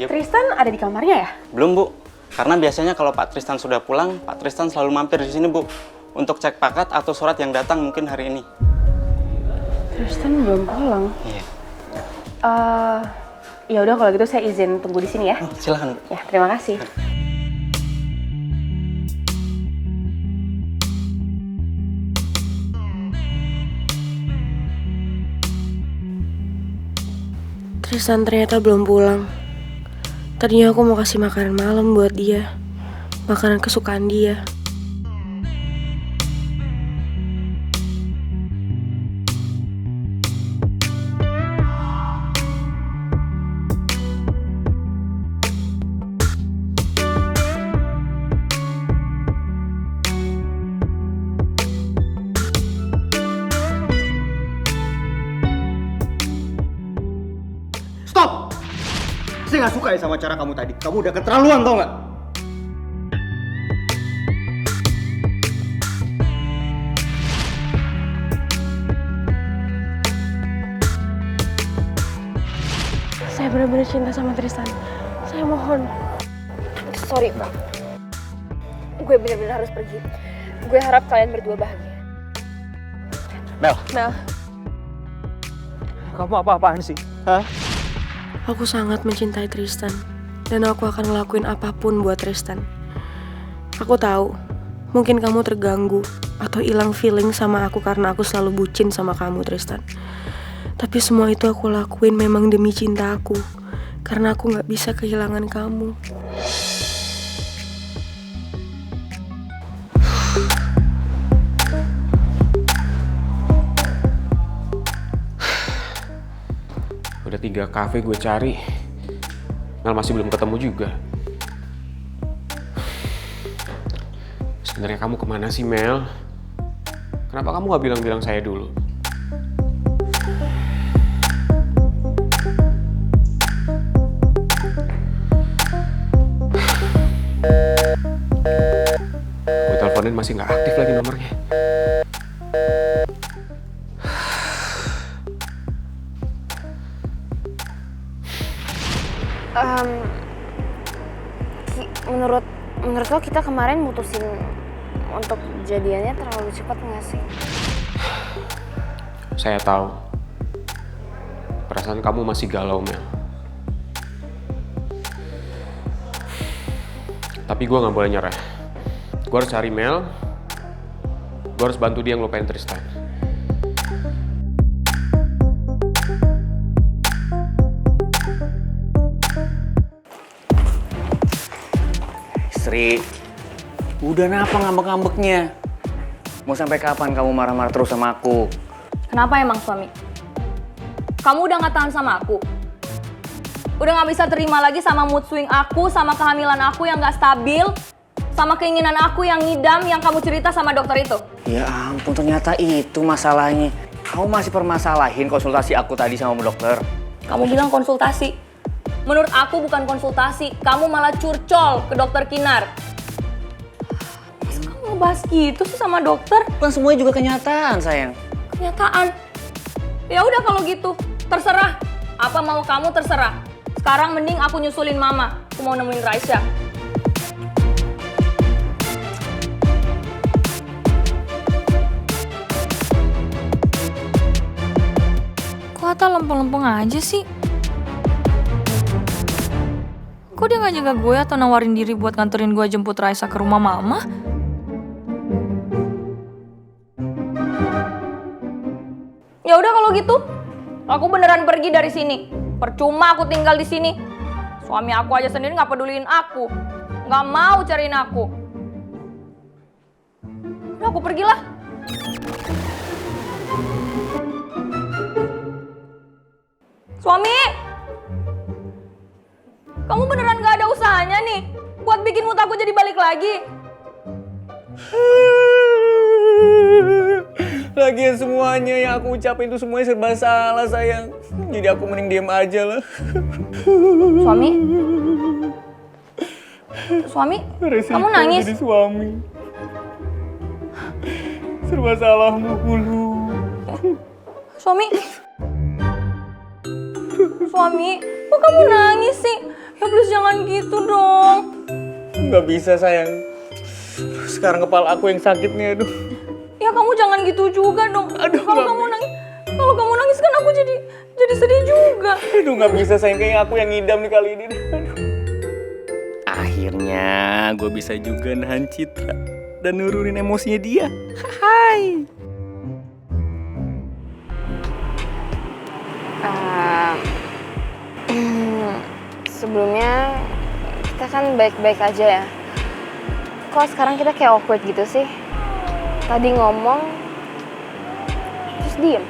Yep. Tristan ada di kamarnya ya? Belum, Bu. Karena biasanya kalau Pak Tristan sudah pulang, Pak Tristan selalu mampir di sini, Bu. Untuk cek paket atau surat yang datang mungkin hari ini. Tristan belum pulang. Iya. Ya udah kalau gitu saya izin tunggu di sini ya. Oh, silakan, Bu. Ya, terima kasih. Tristan ternyata belum pulang. Tadinya aku mau kasih makanan malam buat dia. Makanan kesukaan dia. Stop! Saya nggak suka ya sama cara kamu tadi. Kamu udah keterlaluan, tau nggak? Saya benar-benar cinta sama Tristan. Saya mohon. Sorry, Bang. Gue benar-benar harus pergi. Gue harap kalian berdua bahagia. Mel, Mel, kamu apa-apaan sih? Hah? aku sangat mencintai Tristan. Dan aku akan ngelakuin apapun buat Tristan. Aku tahu, mungkin kamu terganggu atau hilang feeling sama aku karena aku selalu bucin sama kamu, Tristan. Tapi semua itu aku lakuin memang demi cinta aku. Karena aku gak bisa kehilangan kamu. Udah 3 kafe gue cari, Mel masih belum ketemu juga. Sebenarnya kamu kemana sih, Mel? Kenapa kamu gak bilang-bilang saya dulu? Gue teleponin masih gak aktif lagi nomornya. Menurut lo kita kemarin mutusin untuk jadiannya terlalu cepat nggak sih? Saya tahu. Perasaan kamu masih galau, Mel. Tapi gue gak boleh nyerah. Gue harus cari Mel. Gue harus bantu dia ngelupain Tristan. Sri, udah napa ngambek-ngambeknya? Mau sampai kapan kamu marah-marah terus sama aku? Kenapa emang suami? Kamu udah nggak tahan sama aku? Udah nggak bisa terima lagi sama mood swing aku, sama kehamilan aku yang nggak stabil, sama keinginan aku yang ngidam yang kamu cerita sama dokter itu? Ya ampun, ternyata itu masalahnya. Kamu masih permasalahin konsultasi aku tadi sama dokter. Kamu bilang konsultasi. Menurut aku bukan konsultasi, kamu malah curcol ke dokter Kinar. Masa kamu ngebahas gitu sih sama dokter? Kan semuanya juga kenyataan, sayang. Kenyataan. Ya udah kalau gitu, terserah. Apa mau kamu terserah. Sekarang mending aku nyusulin mama. Aku mau nemuin Raisya. Kok Atta lempeng-lempeng aja sih? Kok dia gak jaga gue atau nawarin diri buat nganterin gue jemput Raisa ke rumah mama? Ya udah kalau gitu, aku beneran pergi dari sini. Percuma aku tinggal di sini. Suami aku aja sendiri nggak peduliin aku, nggak mau cariin aku. Udah aku pergilah. Suami, kamu beneran gak ada usahanya nih buat bikin mood aku jadi balik lagi? Lagian semuanya yang aku ucapin itu semuanya serba salah, sayang. Jadi aku mending diem aja lah. Suami? Suami? Kamu nangis? Jadi suami. Serba salah mulu. Suami? Suami? Kok kamu nangis sih? Ya please jangan gitu dong. Nggak bisa sayang. Sekarang kepala aku yang sakit nih, aduh. Ya kamu jangan gitu juga dong. Aduh, kalau nggak kamu nangis, kalau kamu nangis kan aku jadi sedih juga. Aduh, nggak bisa sayang, kayaknya aku yang ngidam nih kali ini. Aduh. Akhirnya gue bisa juga nahan Citra dan nurunin emosinya dia. Hai. Sebelumnya kita kan baik-baik aja ya. Kok sekarang kita kayak awkward gitu sih? Tadi ngomong, terus diem.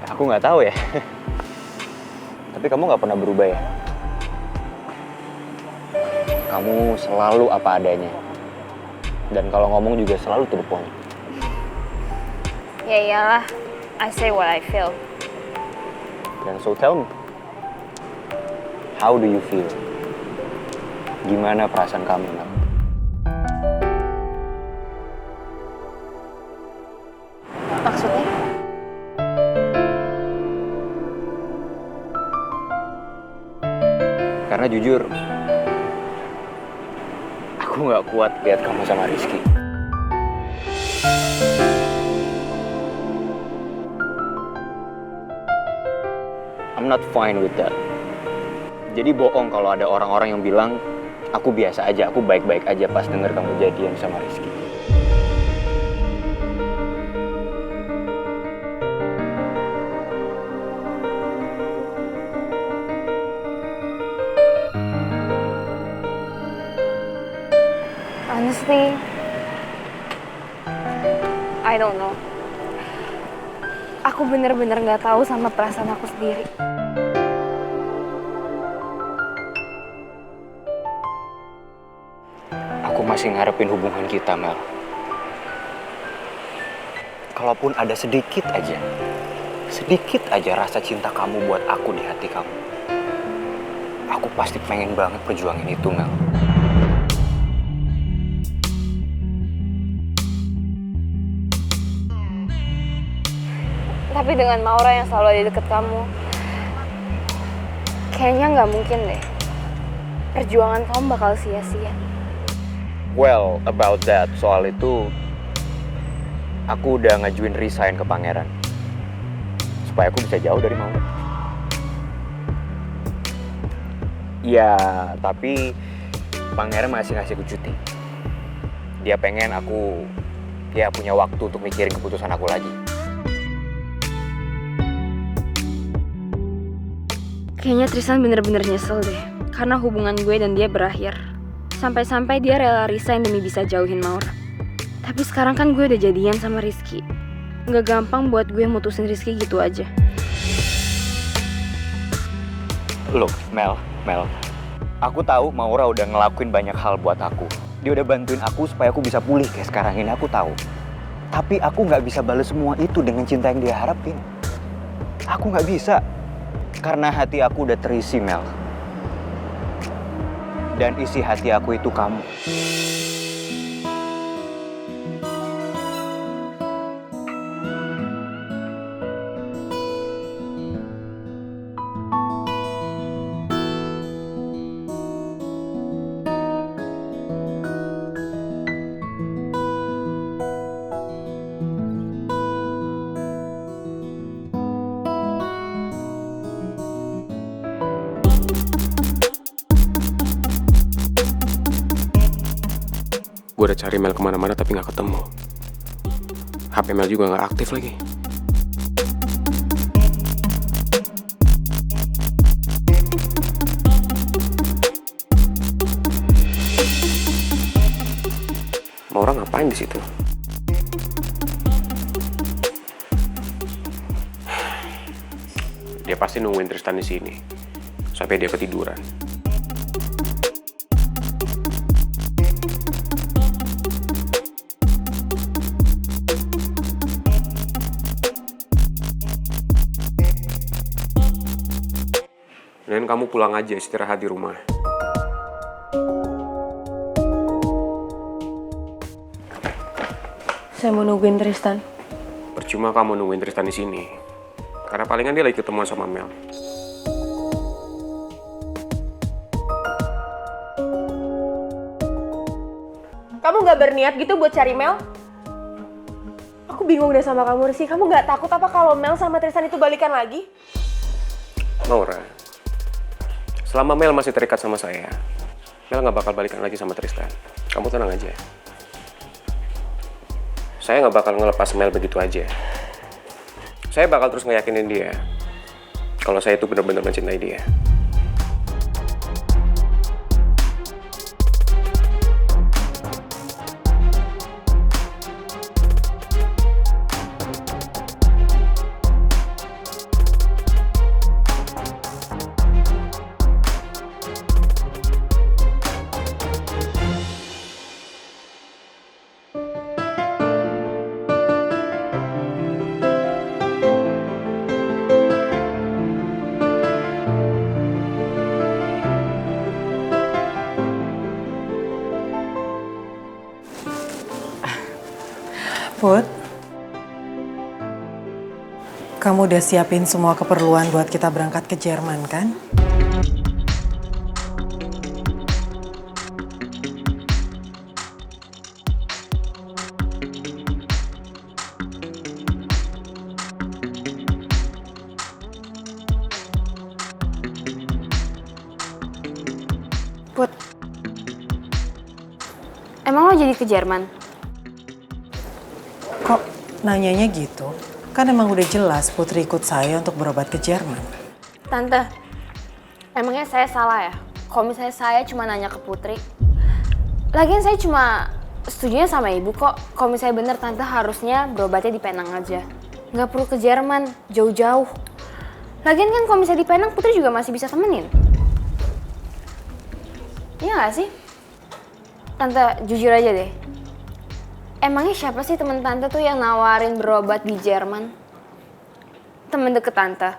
Aku nggak tahu ya. Tapi kamu nggak pernah berubah ya. Kamu selalu apa adanya. Dan kalau ngomong juga selalu to the point. Ya iyalah, I say what I feel. Dan so tell me, how do you feel? Gimana perasaan kamu, Mel? Maksudnya? Karena jujur, aku nggak kuat lihat kamu sama Rizky. I'm not fine with that. Jadi bohong kalau ada orang-orang yang bilang aku biasa aja, aku baik-baik aja pas denger kamu jadian sama Rizky. Honestly, I don't know. Aku bener-bener gak tahu sama perasaan aku sendiri. Aku masih ngarepin hubungan kita, Mel. Kalaupun ada sedikit aja rasa cinta kamu buat aku di hati kamu, aku pasti pengen banget perjuangin itu, Mel. Tapi dengan Maura yang selalu ada di deket kamu, kayaknya nggak mungkin deh. Perjuangan kamu bakal sia-sia. Well, about that, soal itu, aku udah ngajuin resign ke Pangeran. Supaya aku bisa jauh dari Maura. Ya, tapi Pangeran masih ngasih aku cuti. Dia pengen aku, ya punya waktu untuk mikirin keputusan aku lagi. Kayaknya Tristan bener-bener nyesel deh. Karena hubungan gue dan dia berakhir. Sampai-sampai dia rela resign demi bisa jauhin Maura. Tapi sekarang kan gue udah jadian sama Rizky. Nggak gampang buat gue mutusin Rizky gitu aja. Look, Mel. Aku tahu Maura udah ngelakuin banyak hal buat aku. Dia udah bantuin aku supaya aku bisa pulih kayak sekarang ini, aku tahu. Tapi aku nggak bisa bales semua itu dengan cinta yang dia harapin. Aku nggak bisa. Karena hati aku udah terisi, Mel. Dan isi hati aku itu kamu. Gue udah cari Mel kemana-mana tapi nggak ketemu. HP Mel juga nggak aktif lagi. Mau orang ngapain di situ? Dia pasti nungguin Tristan di sini sampai dia ketiduran. Dan kamu pulang aja, istirahat di rumah. Saya mau nungguin Tristan. Percuma kamu nungguin Tristan di sini. Karena palingan dia lagi ketemu sama Mel. Kamu nggak berniat gitu buat cari Mel? Aku bingung deh sama kamu, Rizky. Kamu nggak takut apa kalau Mel sama Tristan itu balikan lagi? Maura, selama Mel masih terikat sama saya, Mel nggak bakal balikan lagi sama Tristan. Kamu tenang aja. Saya nggak bakal ngelepas Mel begitu aja. Saya bakal terus ngeyakinin dia kalau saya itu benar-benar mencintai dia. Put, kamu udah siapin semua keperluan buat kita berangkat ke Jerman, kan? Put, emang lo jadi ke Jerman? Kok nanyanya gitu? Kan emang udah jelas Putri ikut saya untuk berobat ke Jerman. Tante, emangnya saya salah ya? Kalau misalnya saya cuma nanya ke Putri. Lagian saya cuma setujunya sama ibu kok. Kalau misalnya bener Tante harusnya berobatnya di Penang aja. Nggak perlu ke Jerman, jauh-jauh. Lagian kan kalau misalnya di Penang Putri juga masih bisa temenin. Iya nggak sih? Tante, jujur aja deh. Emangnya siapa sih temen Tante tuh yang nawarin berobat di Jerman? Temen deket Tante.